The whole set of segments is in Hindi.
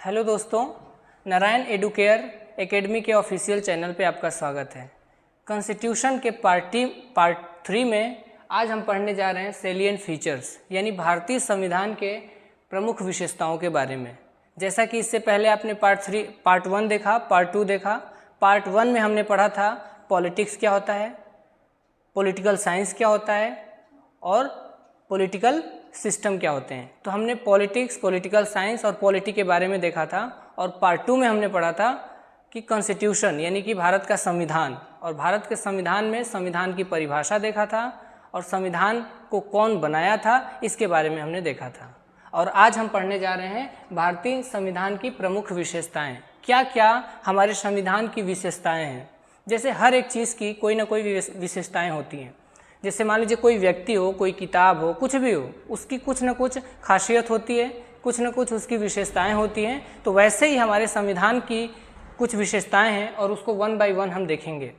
हेलो दोस्तों, नारायण एडुकेयर एकेडमी के ऑफिशियल चैनल पे आपका स्वागत है। कॉन्स्टिट्यूशन के पार्ट 3 में आज हम पढ़ने जा रहे हैं सेलिएंट फीचर्स यानी भारतीय संविधान के प्रमुख विशेषताओं के बारे में। जैसा कि इससे पहले आपने पार्ट 1 देखा, पार्ट 2 देखा। पार्ट 1 में हमने पढ़ा था पॉलिटिक्स क्या होता है, पॉलिटिकल साइंस क्या होता है और पॉलिटिकल सिस्टम क्या होते हैं। तो हमने पॉलिटिक्स, पॉलिटिकल साइंस और पॉलिटी के बारे में देखा था। और पार्ट 2 में हमने पढ़ा था कि कॉन्स्टिट्यूशन यानी कि भारत का संविधान, और भारत के संविधान में संविधान की परिभाषा देखा था और संविधान को कौन बनाया था इसके बारे में हमने देखा था। और आज हम पढ़ने जा रहे हैं भारतीय संविधान की प्रमुख विशेषताएं। क्या क्या हमारे संविधान की विशेषताएं हैं। जैसे हर एक चीज़ की कोई ना कोई विशेषताएं होती हैं। जैसे मान लीजिए कोई व्यक्ति हो, कोई किताब हो, कुछ भी हो, उसकी कुछ न कुछ खासियत होती है, कुछ न कुछ उसकी विशेषताएं होती हैं। तो वैसे ही हमारे संविधान की कुछ विशेषताएं हैं और उसको 1 बाय 1 हम देखेंगे।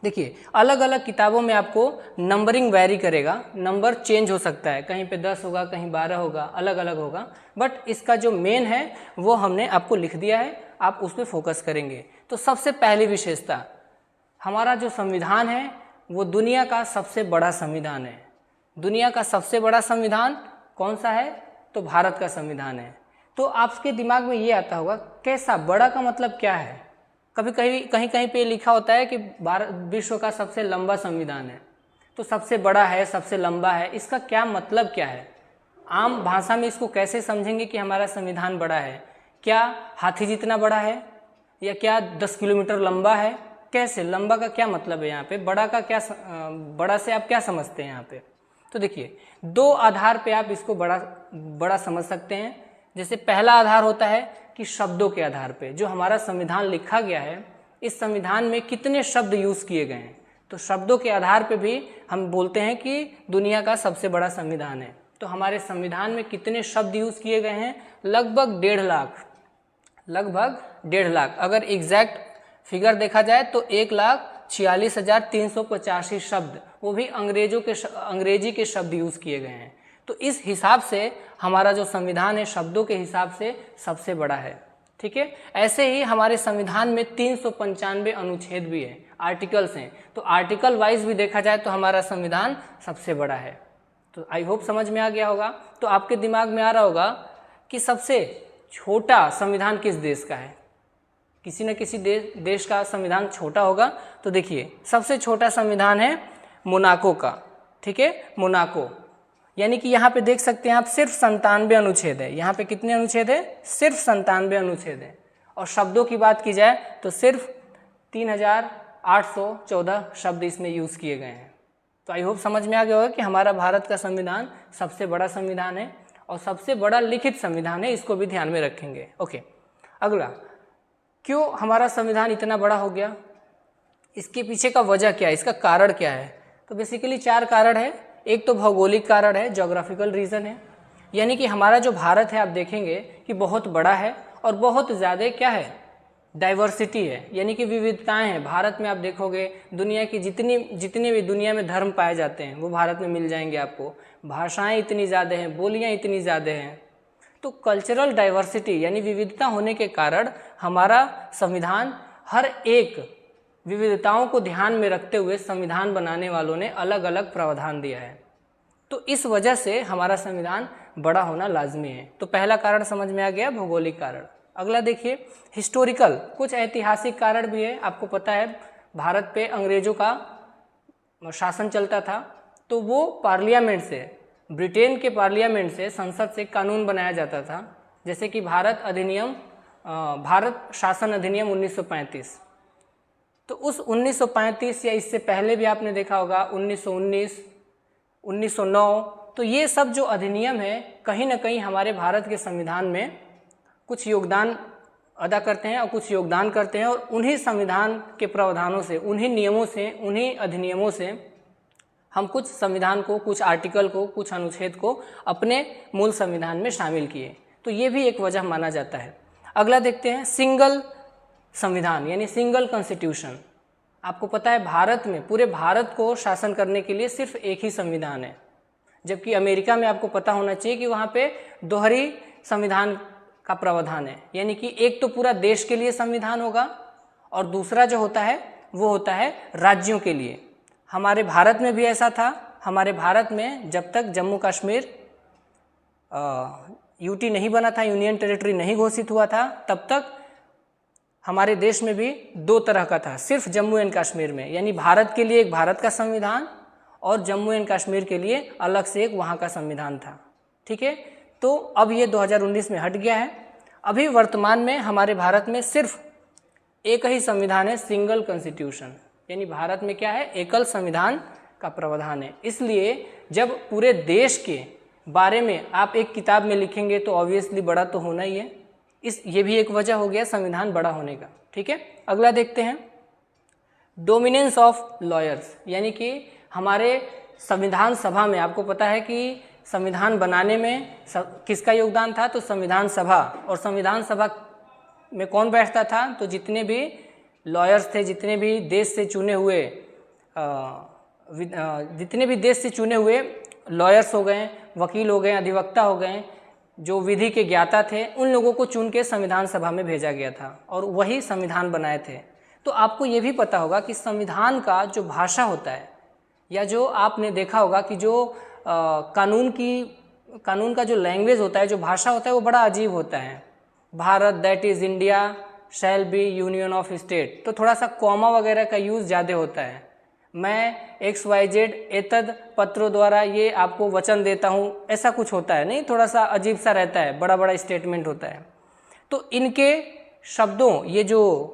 देखिए, अलग अलग किताबों में आपको नंबरिंग वैरी करेगा, नंबर चेंज हो सकता है, कहीं पे 10 होगा, कहीं 12 होगा, अलग अलग होगा। बट इसका जो मेन है वो हमने आपको लिख दिया है, आप उस पर फोकस करेंगे। तो सबसे पहली विशेषता, हमारा जो संविधान है वो दुनिया का सबसे बड़ा संविधान है। दुनिया का सबसे बड़ा संविधान कौन सा है? तो भारत का संविधान है। तो आपके दिमाग में ये आता होगा, कैसा? बड़ा का मतलब क्या है? कभी कहीं कहीं पे लिखा होता है कि भारत विश्व का सबसे लंबा संविधान है। तो सबसे बड़ा है, सबसे लंबा है, इसका क्या मतलब क्या है? आम भाषा में इसको कैसे समझेंगे कि हमारा संविधान बड़ा है? क्या हाथी जितना बड़ा है, या क्या 10 किलोमीटर लंबा है? कैसे? लंबा का क्या मतलब है यहाँ पे? बड़ा का क्या, बड़ा से आप क्या समझते हैं यहाँ पे? तो देखिए, 2 आधार पे आप इसको बड़ा समझ सकते हैं। जैसे पहला आधार होता है कि शब्दों के आधार पे, जो हमारा संविधान लिखा गया है, इस संविधान में कितने शब्द यूज किए गए हैं। तो शब्दों के आधार पे भी हम बोलते हैं कि दुनिया का सबसे बड़ा संविधान है। तो हमारे संविधान में कितने शब्द यूज किए गए हैं? लगभग 1.5 लाख। अगर एग्जैक्ट फिगर देखा जाए तो 1,46,385 शब्द, वो भी अंग्रेजी के शब्द यूज किए गए हैं। तो इस हिसाब से हमारा जो संविधान है शब्दों के हिसाब से सबसे बड़ा है। ठीक है। ऐसे ही हमारे संविधान में 395 अनुच्छेद भी है, आर्टिकल्स हैं। तो आर्टिकल वाइज भी देखा जाए तो हमारा संविधान सबसे बड़ा है। तो आई होप समझ में आ गया होगा। तो आपके दिमाग में आ रहा होगा कि सबसे छोटा संविधान किस देश का है? किसी न किसी देश का संविधान छोटा होगा। तो देखिए, सबसे छोटा संविधान है मोनाको का। ठीक है, मोनाको, यानी कि यहाँ पे देख सकते हैं आप, सिर्फ 97 अनुच्छेद है। यहाँ पे कितने अनुच्छेद है? सिर्फ 97 अनुच्छेद है। और शब्दों की बात की जाए तो सिर्फ 3,814 शब्द इसमें यूज किए गए हैं। तो आई होप समझ में आ गया होगा कि हमारा भारत का संविधान सबसे बड़ा संविधान है और सबसे बड़ा लिखित संविधान है। इसको भी ध्यान में रखेंगे। ओके, अगला, क्यों हमारा संविधान इतना बड़ा हो गया? इसके पीछे का वजह क्या है, इसका कारण क्या है? तो बेसिकली 4 कारण है। एक तो भौगोलिक कारण है, ज्योग्राफिकल रीजन है, यानी कि हमारा जो भारत है आप देखेंगे कि बहुत बड़ा है और बहुत ज़्यादा क्या है, डाइवर्सिटी है, यानी कि विविधताएं हैं। भारत में आप देखोगे दुनिया की जितने भी दुनिया में धर्म पाए जाते हैं वो भारत में मिल जाएंगे आपको। भाषाएं इतनी ज़्यादा हैं, बोलियाँ इतनी ज़्यादा हैं। तो कल्चरल डाइवर्सिटी यानी विविधता होने के कारण हमारा संविधान हर एक विविधताओं को ध्यान में रखते हुए संविधान बनाने वालों ने अलग अलग प्रावधान दिया है। तो इस वजह से हमारा संविधान बड़ा होना लाजमी है। तो पहला कारण समझ में आ गया, भौगोलिक कारण। अगला देखिए, हिस्टोरिकल, कुछ ऐतिहासिक कारण भी है। आपको पता है भारत पे अंग्रेजों का शासन चलता था, तो वो पार्लियामेंट से, ब्रिटेन के पार्लियामेंट से, संसद से कानून बनाया जाता था। जैसे कि भारत शासन अधिनियम 1935। तो उस 1935 या इससे पहले भी आपने देखा होगा 1919, 1909। तो ये सब जो अधिनियम है कहीं ना कहीं हमारे भारत के संविधान में कुछ योगदान अदा करते हैं और कुछ योगदान करते हैं। और उन्हीं संविधान के प्रावधानों से, उन्हीं नियमों से, उन्हीं अधिनियमों से हम कुछ संविधान को, कुछ आर्टिकल को, कुछ अनुच्छेद को अपने मूल संविधान में शामिल किए। तो ये भी एक वजह माना जाता है। अगला देखते हैं, सिंगल संविधान यानी सिंगल कॉन्स्टिट्यूशन। आपको पता है भारत में, पूरे भारत को शासन करने के लिए सिर्फ एक ही संविधान है, जबकि अमेरिका में आपको पता होना चाहिए कि वहाँ पे दोहरी संविधान का प्रावधान है, यानी कि एक तो पूरा देश के लिए संविधान होगा और दूसरा जो होता है वो होता है राज्यों के लिए। हमारे भारत में भी ऐसा था। हमारे भारत में जब तक जम्मू कश्मीर यूटी नहीं बना था, यूनियन टेरिटरी नहीं घोषित हुआ था, तब तक हमारे देश में भी दो तरह का था, सिर्फ जम्मू एंड कश्मीर में, यानी भारत के लिए एक भारत का संविधान और जम्मू एंड कश्मीर के लिए अलग से एक वहाँ का संविधान था। ठीक है, तो अब ये 2019 में हट गया है। अभी वर्तमान में हमारे भारत में सिर्फ एक ही संविधान है, सिंगल कॉन्स्टिट्यूशन, यानी भारत में क्या है, एकल संविधान का प्रावधान है। इसलिए जब पूरे देश के बारे में आप एक किताब में लिखेंगे तो ऑब्वियसली बड़ा तो होना ही है। ये भी एक वजह हो गया संविधान बड़ा होने का। ठीक है, अगला देखते हैं, डोमिनेंस ऑफ लॉयर्स, यानी कि हमारे संविधान सभा में आपको पता है कि संविधान बनाने में किसका योगदान था, तो संविधान सभा। और संविधान सभा में कौन बैठता था, तो जितने भी लॉयर्स थे, जितने भी देश से चुने हुए लॉयर्स हो गए, वकील हो गए, अधिवक्ता हो गए, जो विधि के ज्ञाता थे, उन लोगों को चुन के संविधान सभा में भेजा गया था और वही संविधान बनाए थे। तो आपको ये भी पता होगा कि संविधान का जो भाषा होता है, या जो आपने देखा होगा कि जो कानून का जो लैंग्वेज होता है, जो भाषा होता है, वो बड़ा अजीब होता है। Bharat that is India shall be union of state, तो थोड़ा सा कॉमा वगैरह का यूज़ ज़्यादा होता है। मैं XYZ एतद पत्रों द्वारा ये आपको वचन देता हूँ, ऐसा कुछ होता है नहीं, थोड़ा सा अजीब सा रहता है, बड़ा बड़ा स्टेटमेंट होता है। तो इनके शब्दों, ये जो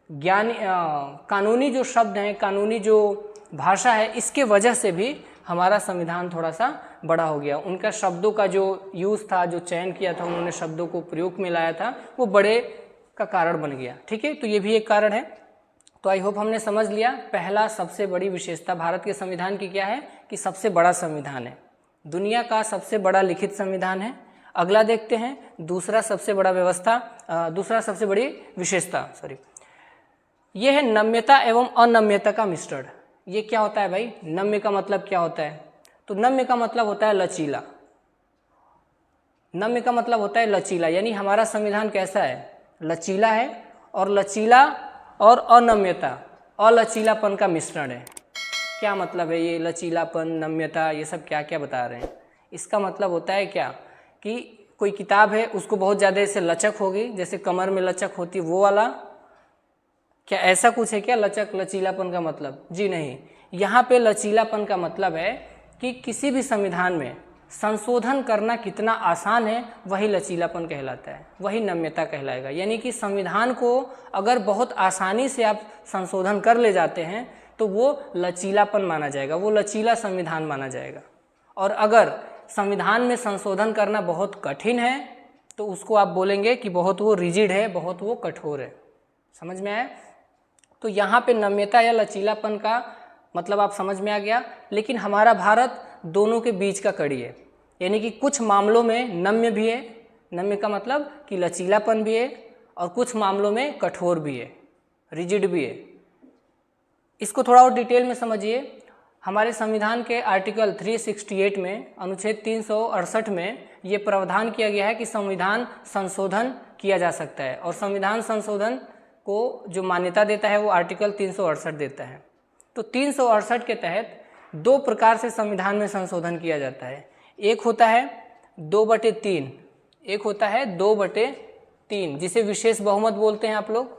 कानूनी जो शब्द हैं, कानूनी जो भाषा है, इसके वजह से भी हमारा संविधान थोड़ा सा बड़ा हो गया। उनका शब्दों का जो यूज़ था, जो चयन किया था, उन्होंने शब्दों को प्रयोग में लाया था, वो बड़े का कारण बन गया। ठीक है, तो ये भी एक कारण है। तो आई होप हमने समझ लिया, पहला सबसे बड़ी विशेषता भारत के संविधान की क्या है कि सबसे बड़ा संविधान है, दुनिया का सबसे बड़ा लिखित संविधान है। अगला देखते हैं, दूसरा सबसे बड़ी विशेषता ये है नम्यता एवं अनम्यता का मिश्रण। ये क्या होता है भाई, नम्य का मतलब क्या होता है, तो नम्य का मतलब होता है लचीला। नम्य का मतलब होता है लचीला, यानी हमारा संविधान कैसा है, लचीला है। और लचीला और अनम्यता, अलचीलापन का मिश्रण है। क्या मतलब है ये लचीलापन, नम्यता, ये सब क्या क्या बता रहे हैं। इसका मतलब होता है क्या कि कोई किताब है, उसको बहुत ज़्यादा ऐसे लचक होगी, जैसे कमर में लचक होती, वो वाला, क्या ऐसा कुछ है क्या लचीलापन का मतलब? जी नहीं, यहाँ पे लचीलापन का मतलब है कि किसी भी संविधान में संशोधन करना कितना आसान है, वही लचीलापन कहलाता है, वही नम्यता कहलाएगा। यानी कि संविधान को अगर बहुत आसानी से आप संशोधन कर ले जाते हैं तो वो लचीलापन माना जाएगा, वो लचीला संविधान माना जाएगा। और अगर संविधान में संशोधन करना बहुत कठिन है तो उसको आप बोलेंगे कि बहुत वो रिजिड है, बहुत वो कठोर है। समझ में आया? तो यहाँ पे नम्यता या लचीलापन का मतलब आप समझ में आ गया। लेकिन हमारा भारत दोनों के बीच का कड़ी है, यानी कि कुछ मामलों में नम्य भी है, नम्य का मतलब कि लचीलापन भी है, और कुछ मामलों में कठोर भी है, रिजिड भी है। इसको थोड़ा और डिटेल में समझिए। हमारे संविधान के आर्टिकल 368 में, अनुच्छेद 368 में ये प्रावधान किया गया है कि संविधान संशोधन किया जा सकता है, और संविधान संशोधन को जो मान्यता देता है वो आर्टिकल 368 देता है। तो 368 के तहत दो प्रकार से संविधान में संशोधन किया जाता है। एक होता है 2/3, एक होता है 2/3, जिसे विशेष बहुमत बोलते हैं आप लोग,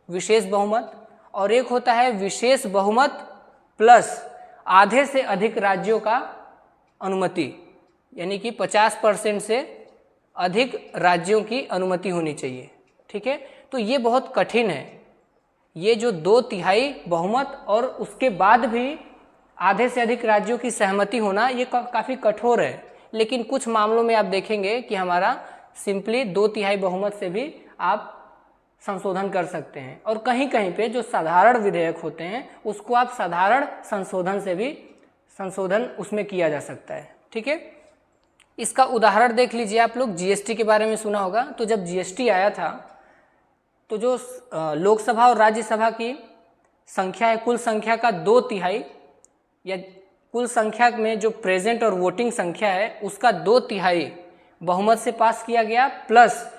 विशेष बहुमत। और एक होता है विशेष बहुमत प्लस आधे से अधिक राज्यों का अनुमति, यानी कि 50% से अधिक राज्यों की अनुमति होनी चाहिए। ठीक है, तो ये बहुत कठिन है। ये जो 2/3 बहुमत और उसके बाद भी आधे से अधिक राज्यों की सहमति होना, ये काफ़ी कठोर है। लेकिन कुछ मामलों में आप देखेंगे कि हमारा सिंपली 2/3 बहुमत से भी आप संशोधन कर सकते हैं। और कहीं कहीं पे जो साधारण विधेयक होते हैं उसको आप साधारण संशोधन से भी संशोधन उसमें किया जा सकता है। ठीक है, इसका उदाहरण देख लीजिए आप लोग। जीएसटी के बारे में सुना होगा। तो जब जीएसटी आया था तो जो लोकसभा और राज्यसभा की संख्या है, कुल संख्या का 2/3, या कुल संख्या में जो प्रेजेंट और वोटिंग संख्या है उसका 2/3 बहुमत से पास किया गया, प्लस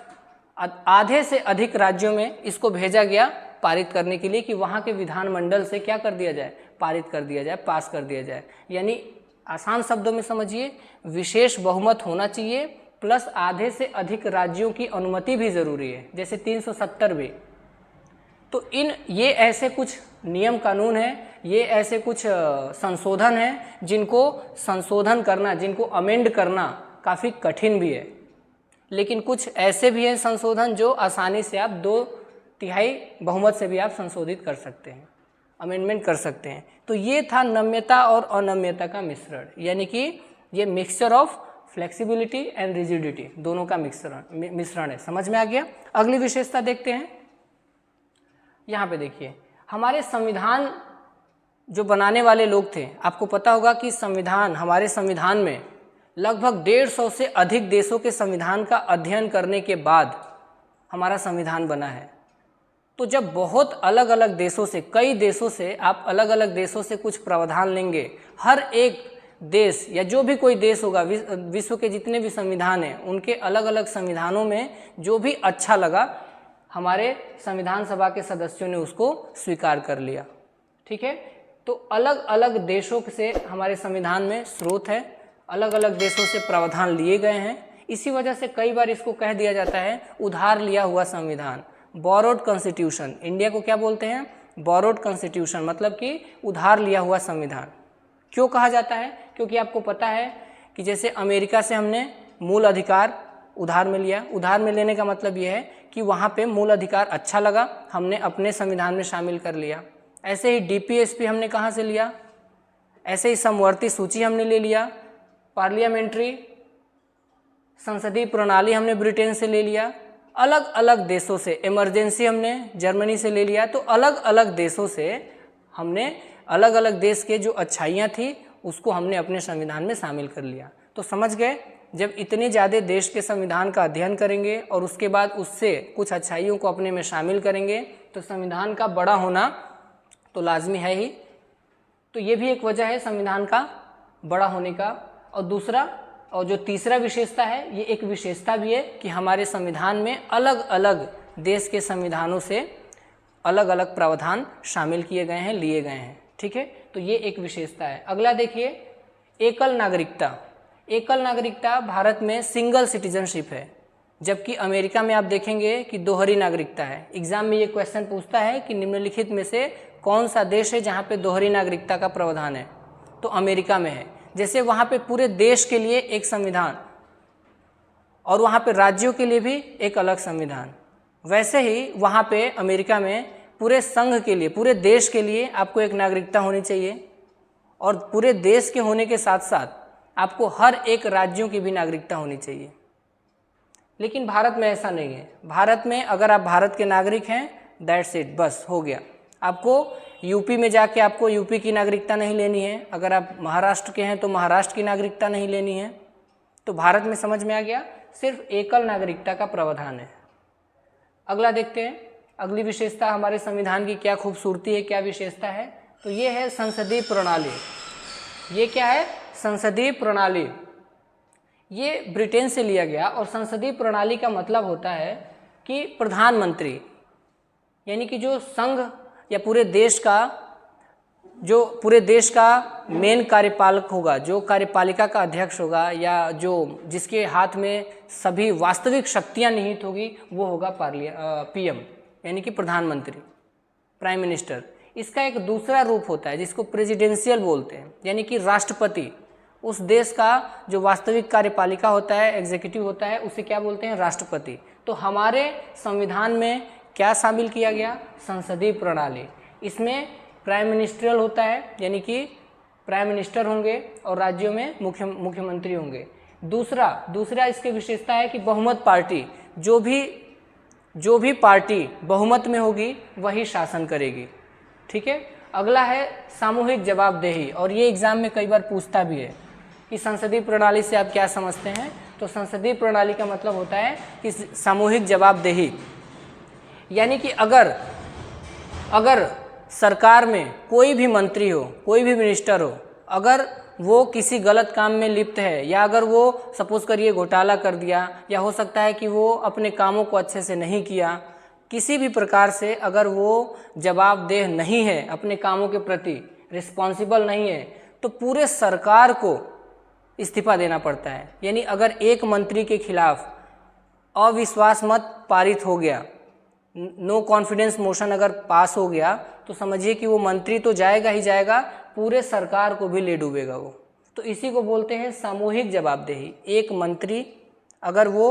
आधे से अधिक राज्यों में इसको भेजा गया पारित करने के लिए कि वहाँ के विधानमंडल से क्या कर दिया जाए, पारित कर दिया जाए, पास कर दिया जाए। यानी आसान शब्दों में समझिए, विशेष बहुमत होना चाहिए प्लस आधे से अधिक राज्यों की अनुमति भी ज़रूरी है, जैसे 370 भी। तो ये ऐसे कुछ नियम कानून हैं, ये ऐसे कुछ संशोधन हैं जिनको संशोधन करना, जिनको अमेंड करना काफ़ी कठिन भी है। लेकिन कुछ ऐसे भी हैं संशोधन जो आसानी से आप 2/3 बहुमत से भी आप संशोधित कर सकते हैं, अमेंडमेंट कर सकते हैं। तो ये था नम्यता और अनम्यता का मिश्रण, यानी कि ये mixture of flexibility and rigidity, दोनों का मिश्रण है। समझ में आ गया? अगली विशेषता देखते हैं। यहाँ पे देखिए, हमारे संविधान जो बनाने वाले लोग थे, आपको पता होगा कि संविधान, हमारे संविधान में लगभग 150 से अधिक देशों के संविधान का अध्ययन करने के बाद हमारा संविधान बना है। तो जब बहुत अलग अलग देशों से, कई देशों से आप अलग अलग देशों से कुछ प्रावधान लेंगे, हर एक देश या जो भी कोई देश होगा, विश्व के जितने भी संविधान हैं, उनके अलग अलग संविधानों में जो भी अच्छा लगा, हमारे संविधान सभा के सदस्यों ने उसको स्वीकार कर लिया। ठीक है, तो अलग अलग देशों से हमारे संविधान में स्रोत है, अलग अलग देशों से प्रावधान लिए गए हैं। इसी वजह से कई बार इसको कह दिया जाता है उधार लिया हुआ संविधान, बोरोड कॉन्स्टिट्यूशन। इंडिया को क्या बोलते हैं? बोरोड कॉन्स्टिट्यूशन, मतलब कि उधार लिया हुआ संविधान। क्यों कहा जाता है? क्योंकि आपको पता है कि जैसे अमेरिका से हमने मूल अधिकार उधार में लिया, उधार में लेने का मतलब यह है कि वहाँ पे मूल अधिकार अच्छा लगा, हमने अपने संविधान में शामिल कर लिया। ऐसे ही DPSP हमने कहाँ से लिया? ऐसे ही समवर्ती सूची हमने ले लिया, पार्लियामेंट्री संसदीय प्रणाली हमने ब्रिटेन से ले लिया, अलग अलग देशों से इमरजेंसी हमने जर्मनी से ले लिया। तो अलग अलग देशों से हमने, अलग अलग देश के जो अच्छाइयाँ थी उसको हमने अपने संविधान में शामिल कर लिया। तो समझ गए, जब इतने ज़्यादा देश के संविधान का अध्ययन करेंगे और उसके बाद उससे कुछ अच्छाइयों को अपने में शामिल करेंगे तो संविधान का बड़ा होना तो लाजमी है ही। तो ये भी एक वजह है संविधान का बड़ा होने का। और दूसरा, और जो तीसरा विशेषता है, ये एक विशेषता भी है कि हमारे संविधान में अलग अलग देश के संविधानों से अलग अलग प्रावधान शामिल किए गए हैं, लिए गए हैं। ठीक है, तो ये एक विशेषता है। अगला देखिए, एकल नागरिकता। एकल नागरिकता भारत में सिंगल सिटीजनशिप है, जबकि अमेरिका में आप देखेंगे कि दोहरी नागरिकता है। एग्जाम में ये क्वेश्चन पूछता है कि निम्नलिखित में से कौन सा देश है जहाँ पे दोहरी नागरिकता का प्रावधान है? तो अमेरिका में है। जैसे वहाँ पे पूरे देश के लिए एक संविधान और वहाँ पे राज्यों के लिए भी एक अलग संविधान, वैसे ही वहाँ पे अमेरिका में पूरे संघ के लिए, पूरे देश के लिए आपको एक नागरिकता होनी चाहिए और पूरे देश के होने के साथ साथ आपको हर एक राज्यों की भी नागरिकता होनी चाहिए। लेकिन भारत में ऐसा नहीं है। भारत में अगर आप भारत के नागरिक हैं, दैट्स इट, बस हो गया। आपको यूपी में जाके आपको यूपी की नागरिकता नहीं लेनी है, अगर आप महाराष्ट्र के हैं तो महाराष्ट्र की नागरिकता नहीं लेनी है। तो भारत में समझ में आ गया, सिर्फ एकल नागरिकता का प्रावधान है। अगला देखते हैं, अगली विशेषता हमारे संविधान की क्या खूबसूरती है, क्या विशेषता है? तो ये है संसदीय प्रणाली। ये क्या है? संसदीय प्रणाली। ये ब्रिटेन से लिया गया और संसदीय प्रणाली का मतलब होता है कि प्रधानमंत्री, यानी कि जो संघ या पूरे देश का मेन कार्यपालक होगा, जो कार्यपालिका का अध्यक्ष होगा या जो जिसके हाथ में सभी वास्तविक शक्तियां निहित होगी, वो होगा PM, यानी कि प्रधानमंत्री, प्राइम मिनिस्टर। इसका एक दूसरा रूप होता है जिसको प्रेसिडेंशियल बोलते हैं, यानी कि राष्ट्रपति। उस देश का जो वास्तविक कार्यपालिका होता है, एग्जीक्यूटिव होता है, उसे क्या बोलते हैं? राष्ट्रपति। तो हमारे संविधान में क्या शामिल किया गया? संसदीय प्रणाली। इसमें प्राइम मिनिस्ट्रियल होता है, यानी कि प्राइम मिनिस्टर होंगे और राज्यों में मुख्यमंत्री होंगे। दूसरा इसकी विशेषता है कि बहुमत पार्टी, जो भी पार्टी बहुमत में होगी वही शासन करेगी। ठीक है। अगला है सामूहिक जवाबदेही, और ये एग्जाम में कई बार पूछता भी है कि संसदीय प्रणाली से आप क्या समझते हैं? तो संसदीय प्रणाली का मतलब होता है कि सामूहिक जवाबदेही, यानी कि अगर सरकार में कोई भी मंत्री हो, कोई भी मिनिस्टर हो, अगर वो किसी गलत काम में लिप्त है, या अगर वो सपोज करिए घोटाला कर दिया, या हो सकता है कि वो अपने कामों को अच्छे से नहीं किया, किसी भी प्रकार से अगर वो जवाबदेह नहीं है, अपने कामों के प्रति रिस्पॉन्सिबल नहीं है, तो पूरे सरकार को इस्तीफा देना पड़ता है। यानी अगर एक मंत्री के खिलाफ अविश्वास मत पारित हो गया, नो कॉन्फिडेंस मोशन अगर पास हो गया, तो समझिए कि वो मंत्री तो जाएगा ही जाएगा, पूरे सरकार को भी ले डूबेगा वो। तो इसी को बोलते हैं सामूहिक जवाबदेही। एक मंत्री अगर वो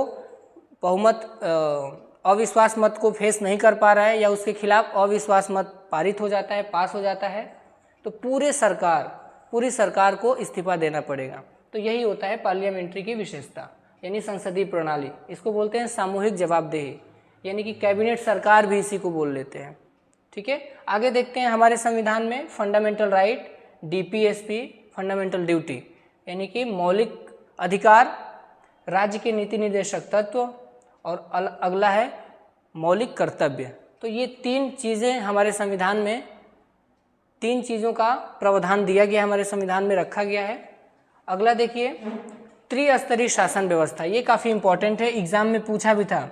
बहुमत अविश्वास मत को फेस नहीं कर पा रहा है, या उसके खिलाफ अविश्वास मत पारित हो जाता है, पास हो जाता है, तो पूरी सरकार को इस्तीफा देना पड़ेगा। तो यही होता है पार्लियामेंट्री की विशेषता, यानी संसदीय प्रणाली। इसको बोलते हैं सामूहिक जवाबदेही, यानी कि कैबिनेट सरकार भी इसी को बोल लेते हैं। ठीक है, आगे देखते हैं हमारे संविधान में fundamental right, DPSP, fundamental duty, यानी कि मौलिक अधिकार, राज्य के नीति निर्देशक तत्व, और अगला है मौलिक कर्तव्य। तो ये 3 चीज़ें हमारे संविधान में, 3 चीज़ों का प्रावधान दिया गया, हमारे संविधान में रखा गया है। अगला देखिए त्रिस्तरीय शासन व्यवस्था। ये काफ़ी इंपॉर्टेंट है, एग्जाम में पूछा भी था,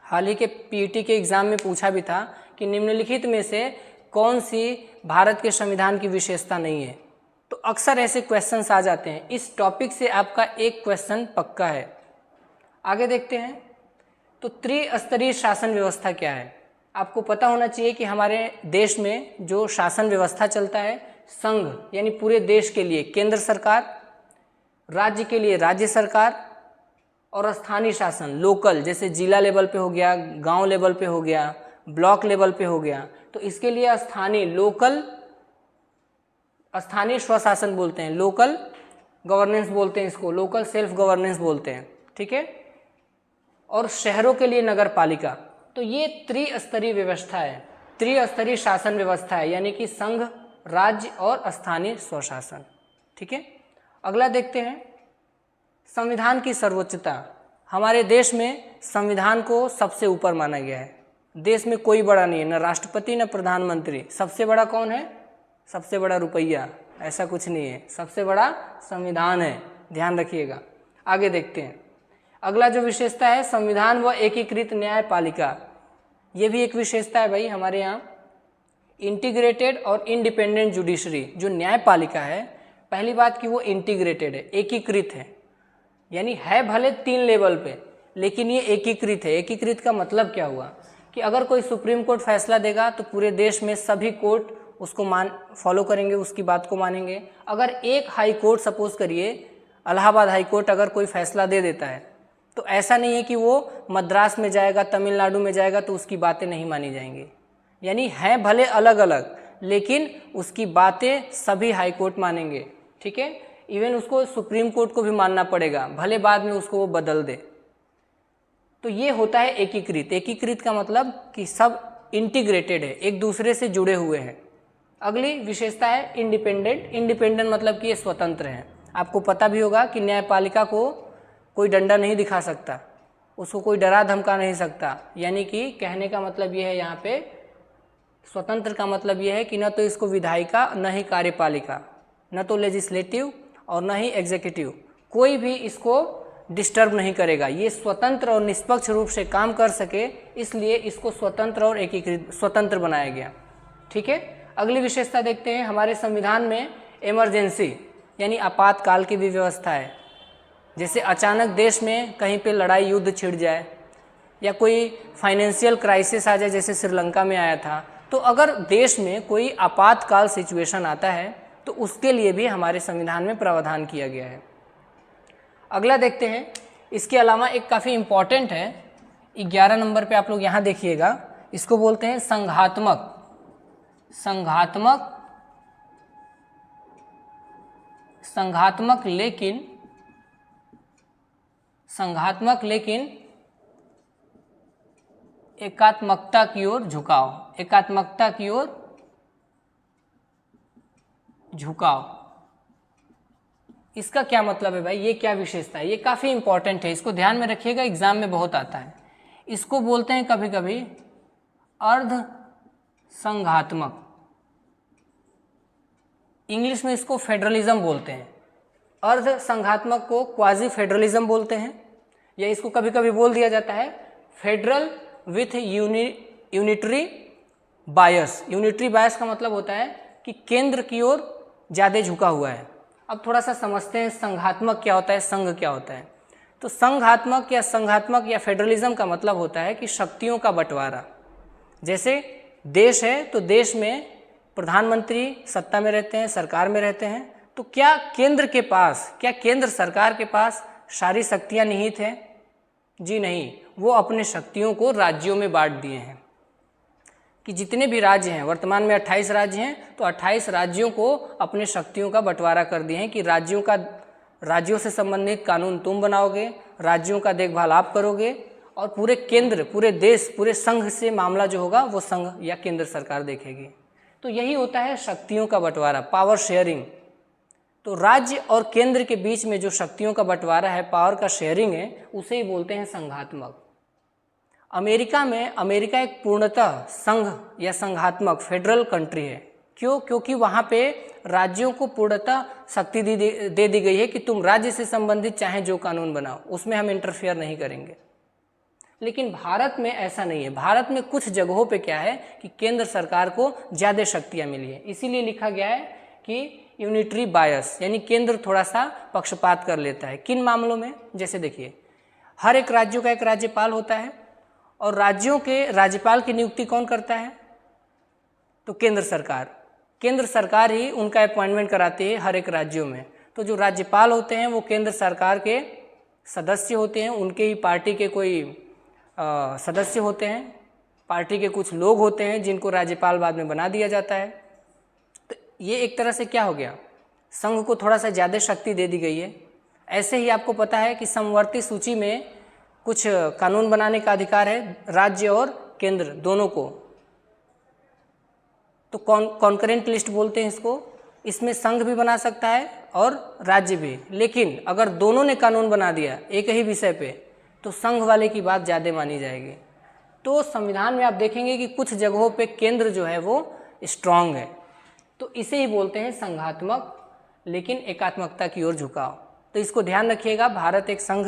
हाल ही के पीईटी के एग्जाम में पूछा भी था कि निम्नलिखित में से कौन सी भारत के संविधान की विशेषता नहीं है। तो अक्सर ऐसे क्वेश्चंस आ जाते हैं, इस टॉपिक से आपका एक क्वेश्चन पक्का है। आगे देखते हैं, तो त्रिस्तरीय शासन व्यवस्था क्या है। आपको पता होना चाहिए कि हमारे देश में जो शासन व्यवस्था चलता है, संघ यानी पूरे देश के लिए केंद्र सरकार, राज्य के लिए राज्य सरकार, और स्थानीय शासन लोकल, जैसे जिला लेवल पे हो गया, गांव लेवल पे हो गया, ब्लॉक लेवल पे हो गया। तो इसके लिए स्थानीय स्वशासन बोलते हैं, लोकल गवर्नेंस बोलते हैं इसको, लोकल सेल्फ गवर्नेंस बोलते हैं। ठीक है, और शहरों के लिए नगर पालिका। तो ये त्रिस्तरीय व्यवस्था है, त्रिस्तरीय शासन व्यवस्था है, यानी कि संघ, राज्य और स्थानीय स्वशासन। ठीक है, अगला देखते हैं संविधान की सर्वोच्चता। हमारे देश में संविधान को सबसे ऊपर माना गया है। देश में कोई बड़ा नहीं है, न राष्ट्रपति न प्रधानमंत्री। सबसे बड़ा कौन है? सबसे बड़ा रुपया, ऐसा कुछ नहीं है, सबसे बड़ा संविधान है, ध्यान रखिएगा। आगे देखते हैं, अगला जो विशेषता है संविधान व एकीकृत न्यायपालिका। ये भी एक विशेषता है भाई हमारे यहाँ। इंटीग्रेटेड और इंडिपेंडेंट जुडिशरी, जो न्यायपालिका है, पहली बात कि वो इंटीग्रेटेड है, एकीकृत है, यानी है भले 3 लेवल पे, लेकिन ये एकीकृत है। एकीकृत का मतलब क्या हुआ कि अगर कोई सुप्रीम कोर्ट फैसला देगा तो पूरे देश में सभी कोर्ट उसको फॉलो करेंगे, उसकी बात को मानेंगे। अगर एक हाई कोर्ट, सपोज करिए इलाहाबाद हाई कोर्ट अगर कोई फैसला दे देता है, तो ऐसा नहीं है कि वो मद्रास में जाएगा, तमिलनाडु में जाएगा तो उसकी बातें नहीं मानी जाएंगी। यानी हैं भले अलग अलग, लेकिन उसकी बातें सभी हाई कोर्ट मानेंगे। ठीक है, इवन उसको सुप्रीम कोर्ट को भी मानना पड़ेगा, भले बाद में उसको वो बदल दे। तो ये होता है एकीकृत। एकीकृत का मतलब कि सब इंटीग्रेटेड है, एक दूसरे से जुड़े हुए हैं। अगली विशेषता है इंडिपेंडेंट। इंडिपेंडेंट मतलब कि ये स्वतंत्र है। आपको पता भी होगा कि न्यायपालिका को कोई डंडा नहीं दिखा सकता, उसको कोई डरा धमका नहीं सकता। यानी कि कहने का मतलब ये है, यहाँ पे स्वतंत्र का मतलब ये है कि न तो इसको विधायिका, न ही कार्यपालिका, न तो लेजिस्लेटिव और न ही एग्जीक्यूटिव, कोई भी इसको डिस्टर्ब नहीं करेगा। ये स्वतंत्र और निष्पक्ष रूप से काम कर सके, इसलिए इसको स्वतंत्र और एकीकृत स्वतंत्र बनाया गया। ठीक है, अगली विशेषता देखते हैं। हमारे संविधान में इमरजेंसी यानी आपातकाल की भी व्यवस्था है। जैसे अचानक देश में कहीं पे लड़ाई युद्ध छिड़ जाए या कोई फाइनेंशियल क्राइसिस आ जाए, जैसे श्रीलंका में आया था, तो अगर देश में कोई आपातकाल सिचुएशन आता है तो उसके लिए भी हमारे संविधान में प्रावधान किया गया है। अगला देखते हैं, इसके अलावा एक काफ़ी इम्पॉर्टेंट है, 11 नंबर पे आप लोग यहाँ देखिएगा, इसको बोलते हैं संघात्मक लेकिन एकात्मकता की ओर झुकाव। एकात्मकता की ओर झुकाव, इसका क्या मतलब है भाई? ये क्या विशेषता है? ये काफ़ी इंपॉर्टेंट है, इसको ध्यान में रखिएगा, एग्जाम में बहुत आता है। इसको बोलते हैं कभी कभी अर्ध संघात्मक, इंग्लिश में इसको फेडरलिज्म बोलते हैं। अर्ध संघात्मक को क्वाजी फेडरलिज्म बोलते हैं, या इसको कभी कभी बोल दिया जाता है federal with unitary bias. Unitary बायस का मतलब होता है कि केंद्र की ओर ज़्यादा झुका हुआ है। अब थोड़ा सा समझते हैं संघात्मक क्या होता है, संघ क्या होता है। तो संघात्मक या फेडरलिज्म का मतलब होता है कि शक्तियों का बंटवारा। जैसे देश है तो देश में प्रधानमंत्री सत्ता में रहते हैं, सरकार में रहते हैं, तो क्या केंद्र सरकार के पास सारी शक्तियां निहित हैं? जी नहीं, वो अपने शक्तियों को राज्यों में बांट दिए हैं कि जितने भी राज्य हैं, वर्तमान में 28 राज्य हैं, तो 28 राज्यों को अपने शक्तियों का बंटवारा कर दिए हैं कि राज्यों से संबंधित कानून तुम बनाओगे, राज्यों का देखभाल आप करोगे, और पूरे केंद्र, पूरे देश, पूरे संघ से मामला जो होगा वो संघ या केंद्र सरकार देखेगी। तो यही होता है शक्तियों का बंटवारा, पावर शेयरिंग। तो राज्य और केंद्र के बीच में जो शक्तियों का बंटवारा है, पावर का शेयरिंग है, उसे ही बोलते हैं संघात्मक। अमेरिका एक पूर्णतः संघ या संघात्मक फेडरल कंट्री है। क्यों? क्योंकि वहाँ पे राज्यों को पूर्णतः शक्ति दे दी गई है कि तुम राज्य से संबंधित चाहे जो कानून बनाओ, उसमें हम इंटरफेयर नहीं करेंगे। लेकिन भारत में ऐसा नहीं है। भारत में कुछ जगहों पे क्या है कि केंद्र सरकार को ज़्यादा शक्तियाँ मिली है, इसीलिए लिखा गया है कि यूनिटरी बायस, यानी केंद्र थोड़ा सा पक्षपात कर लेता है। किन मामलों में? जैसे देखिए, हर एक राज्यों का एक राज्यपाल होता है, और राज्यों के राज्यपाल की नियुक्ति कौन करता है? तो केंद्र सरकार ही उनका अपॉइंटमेंट कराती है हर एक राज्यों में। तो जो राज्यपाल होते हैं वो केंद्र सरकार के सदस्य होते हैं, उनके ही पार्टी के कोई सदस्य होते हैं, पार्टी के कुछ लोग होते हैं जिनको राज्यपाल बाद में बना दिया जाता है। तो ये एक तरह से क्या हो गया, संघ को थोड़ा सा ज़्यादा शक्ति दे दी गई है। ऐसे ही आपको पता है कि समवर्ती सूची में कुछ कानून बनाने का अधिकार है राज्य और केंद्र दोनों को, तो कॉन्करेंट लिस्ट बोलते हैं इसको। इसमें संघ भी बना सकता है और राज्य भी, लेकिन अगर दोनों ने कानून बना दिया एक ही विषय पे तो संघ वाले की बात ज़्यादा मानी जाएगी। तो संविधान में आप देखेंगे कि कुछ जगहों पे केंद्र जो है वो स्ट्रांग है, तो इसे ही बोलते हैं संघात्मक, लेकिन एकात्मकता की ओर झुकाव। तो इसको ध्यान रखिएगा, भारत एक संघ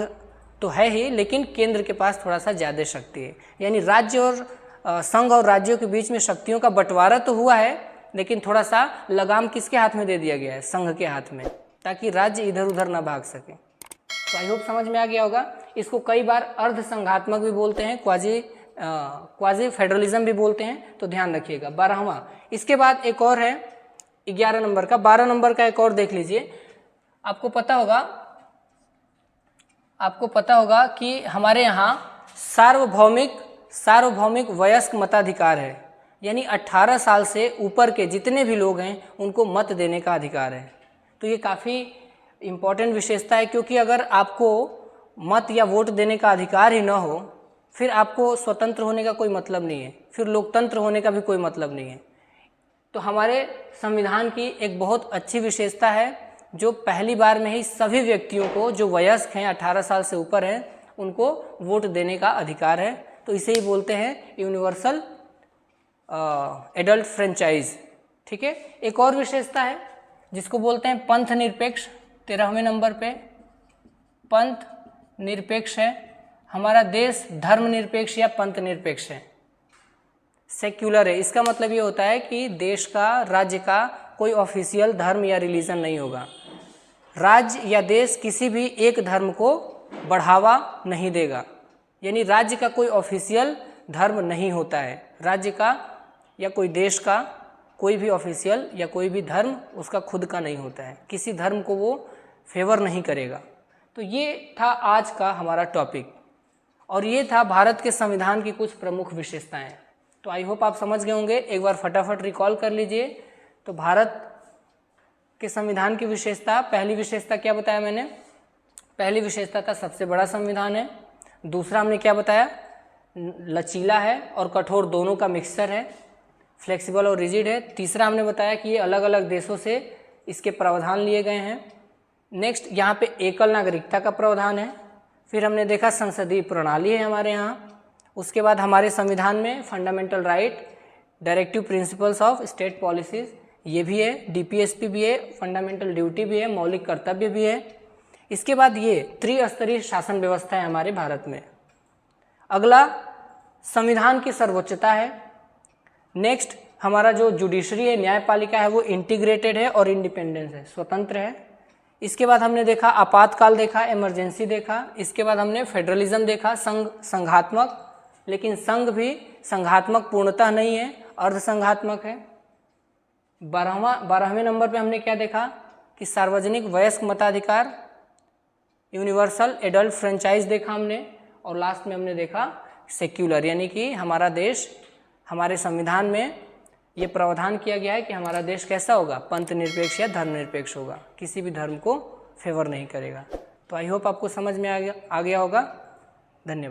तो है ही, लेकिन केंद्र के पास थोड़ा सा ज़्यादा शक्ति है। यानी राज्य और संघ और राज्यों के बीच में शक्तियों का बंटवारा तो हुआ है, लेकिन थोड़ा सा लगाम किसके हाथ में दे दिया गया है? संघ के हाथ में, ताकि राज्य इधर उधर ना भाग सके। तो आई होप समझ में आ गया होगा। इसको कई बार अर्ध संघात्मक भी बोलते हैं, क्वाजी फेडरलिज्म भी बोलते हैं, तो ध्यान रखिएगा। 12वां, इसके बाद एक और है 11 नंबर का, 12 नंबर का एक और देख लीजिए। आपको पता होगा कि हमारे यहाँ सार्वभौमिक वयस्क मताधिकार है, यानी 18 साल से ऊपर के जितने भी लोग हैं उनको मत देने का अधिकार है। तो ये काफ़ी इम्पॉर्टेंट विशेषता है, क्योंकि अगर आपको मत या वोट देने का अधिकार ही न हो, फिर आपको स्वतंत्र होने का कोई मतलब नहीं है, फिर लोकतंत्र होने का भी कोई मतलब नहीं है। तो हमारे संविधान की एक बहुत अच्छी विशेषता है, जो पहली बार में ही सभी व्यक्तियों को जो वयस्क हैं, 18 साल से ऊपर हैं, उनको वोट देने का अधिकार है। तो इसे ही बोलते हैं यूनिवर्सल एडल्ट फ्रेंचाइज। ठीक है। एक और विशेषता है जिसको बोलते हैं पंथ निरपेक्ष। 13वें नंबर पे पंथ निरपेक्ष है। हमारा देश धर्मनिरपेक्ष या पंथ निरपेक्ष है, सेक्युलर है। इसका मतलब ये होता है कि देश का, राज्य का कोई ऑफिशियल धर्म या रिलीजन नहीं होगा। राज्य या देश किसी भी एक धर्म को बढ़ावा नहीं देगा, यानी राज्य का कोई ऑफिशियल धर्म नहीं होता है। राज्य का या कोई देश का कोई भी ऑफिशियल या कोई भी धर्म उसका खुद का नहीं होता है, किसी धर्म को वो फेवर नहीं करेगा। तो ये था आज का हमारा टॉपिक, और ये था भारत के संविधान की कुछ प्रमुख विशेषताएं। तो आई होप आप समझ गए होंगे। एक बार फटाफट रिकॉल कर लीजिए। तो भारत के संविधान की विशेषता, पहली विशेषता क्या बताया मैंने? पहली विशेषता था सबसे बड़ा संविधान है। दूसरा हमने क्या बताया? लचीला है और कठोर दोनों का मिक्सचर है, फ्लेक्सिबल और रिजिड है। तीसरा हमने बताया कि ये अलग अलग देशों से इसके प्रावधान लिए गए हैं। नेक्स्ट यहाँ पे एकल नागरिकता का प्रावधान है। फिर हमने देखा संसदीय प्रणाली है हमारे यहाँ। उसके बाद हमारे संविधान में fundamental right, directive principles of state policies, ये भी है, डीपीएसपी भी है, फंडामेंटल ड्यूटी भी है, मौलिक कर्तव्य भी है। इसके बाद ये त्रिस्तरीय शासन व्यवस्था है हमारे भारत में। अगला संविधान की सर्वोच्चता है। नेक्स्ट हमारा जो जुडिशरी है, न्यायपालिका है, वो इंटीग्रेटेड है और इंडिपेंडेंस है, स्वतंत्र है। इसके बाद हमने देखा आपातकाल देखा, इमरजेंसी देखा। इसके बाद हमने फेडरलिज्म देखा, संघात्मक, लेकिन संघ भी संघात्मक पूर्णतः नहीं है, अर्धसंघात्मक है। 12वें नंबर पे हमने क्या देखा कि सार्वजनिक वयस्क मताधिकार, यूनिवर्सल एडल्ट फ्रेंचाइज देखा हमने। और लास्ट में हमने देखा सेक्युलर, यानी कि हमारा देश, हमारे संविधान में ये प्रावधान किया गया है कि हमारा देश कैसा होगा, पंथ निरपेक्ष या धर्मनिरपेक्ष होगा, किसी भी धर्म को फेवर नहीं करेगा। तो आई होप आपको समझ में आ गया होगा। धन्यवाद।